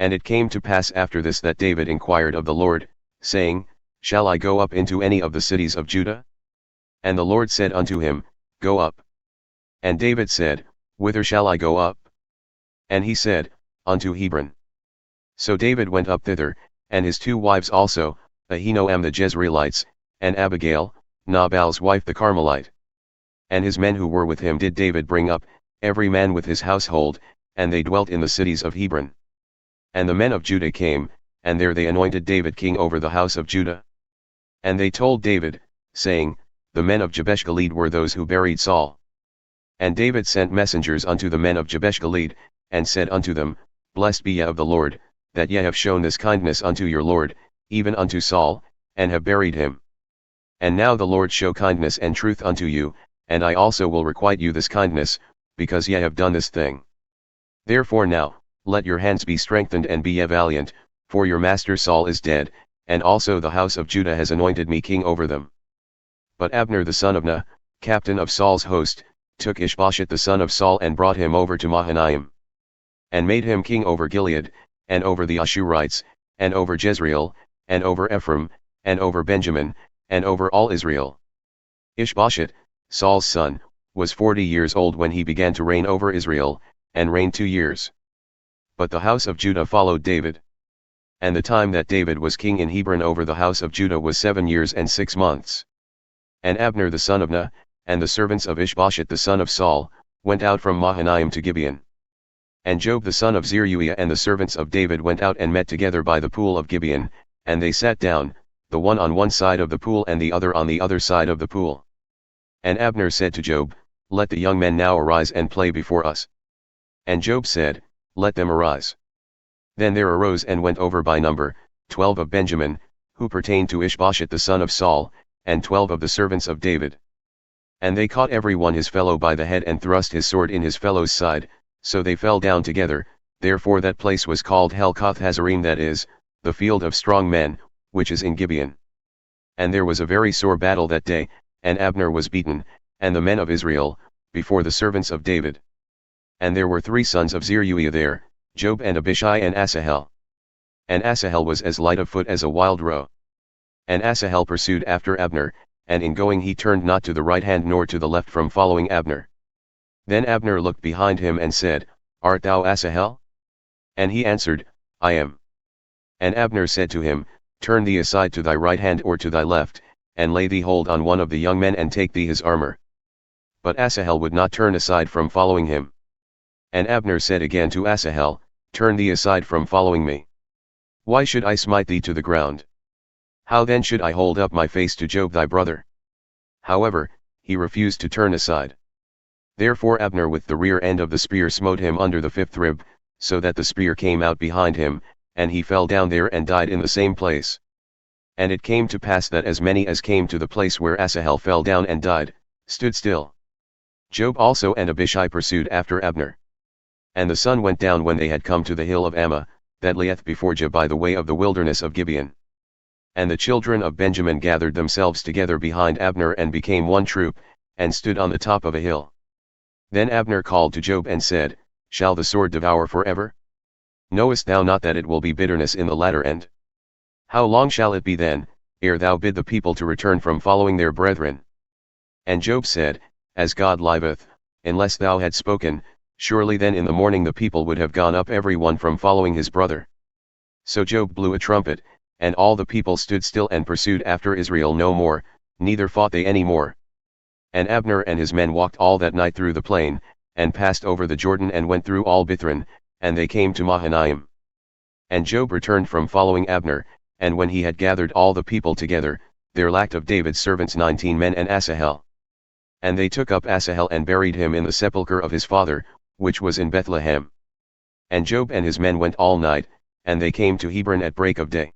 And it came to pass after this that David inquired of the Lord, saying, Shall I go up into any of the cities of Judah? And the Lord said unto him, Go up. And David said, Whither shall I go up? And he said, Unto Hebron. So David went up thither, and his 2 wives also, Ahinoam the Jezreelitess, and Abigail, Nabal's wife the Carmelite. And his men who were with him did David bring up, every man with his household, and they dwelt in the cities of Hebron. And the men of Judah came, and there they anointed David king over the house of Judah. And they told David, saying, The men of Jabeshgilead were those who buried Saul. And David sent messengers unto the men of Jabeshgilead, and said unto them, Blessed be ye of the Lord, that ye have shown this kindness unto your Lord, even unto Saul, and have buried him. And now the Lord show kindness and truth unto you, and I also will requite you this kindness, because ye have done this thing. Therefore now, let your hands be strengthened and be ye valiant, for your master Saul is dead, and also the house of Judah has anointed me king over them. But Abner the son of Ner, captain of Saul's host, took Ishbosheth the son of Saul and brought him over to Mahanaim. And made him king over Gilead, and over the Ashurites, and over Jezreel, and over Ephraim, and over Benjamin, and over all Israel. Ishbosheth, Saul's son, was 40 years old when he began to reign over Israel, and reigned 2 years. But the house of Judah followed David. And the time that David was king in Hebron over the house of Judah was 7 years and 6 months. And Abner the son of Ner, and the servants of Ishbosheth the son of Saul, went out from Mahanaim to Gibeon. And Joab the son of Zeruiah and the servants of David went out and met together by the pool of Gibeon, and they sat down, the one on one side of the pool and the other on the other side of the pool. And Abner said to Joab, Let the young men now arise and play before us. And Joab said, Let them arise. Then there arose and went over by number, 12 of Benjamin, who pertained to Ishbosheth the son of Saul, and 12 of the servants of David. And they caught every one his fellow by the head and thrust his sword in his fellow's side, so they fell down together, therefore that place was called Helkath Hazarim, that is, the field of strong men, which is in Gibeon. And there was a very sore battle that day, and Abner was beaten, and the men of Israel, before the servants of David. And there were 3 sons of Zeruiah there, Joab and Abishai and Asahel. And Asahel was as light of foot as a wild roe. And Asahel pursued after Abner, and in going he turned not to the right hand nor to the left from following Abner. Then Abner looked behind him and said, Art thou Asahel? And he answered, I am. And Abner said to him, Turn thee aside to thy right hand or to thy left, and lay thee hold on one of the young men and take thee his armor. But Asahel would not turn aside from following him. And Abner said again to Asahel, Turn thee aside from following me. Why should I smite thee to the ground? How then should I hold up my face to Joab thy brother? However, he refused to turn aside. Therefore Abner with the rear end of the spear smote him under the 5th rib, so that the spear came out behind him, and he fell down there and died in the same place. And it came to pass that as many as came to the place where Asahel fell down and died, stood still. Joab also and Abishai pursued after Abner. And the sun went down when they had come to the hill of Ammah, that lieth before Jah by the way of the wilderness of Gibeon. And the children of Benjamin gathered themselves together behind Abner and became one troop, and stood on the top of a hill. Then Abner called to Joab and said, Shall the sword devour forever? Knowest thou not that it will be bitterness in the latter end? How long shall it be then, ere thou bid the people to return from following their brethren? And Joab said, As God liveth, unless thou had spoken, surely then in the morning the people would have gone up every one from following his brother. So Joab blew a trumpet, and all the people stood still and pursued after Israel no more, neither fought they any more. And Abner and his men walked all that night through the plain, and passed over the Jordan and went through all Bithron, and they came to Mahanaim. And Joab returned from following Abner, and when he had gathered all the people together, there lacked of David's servants 19 men and Asahel. And they took up Asahel and buried him in the sepulchre of his father, which was in Bethlehem. And Joab and his men went all night, and they came to Hebron at break of day.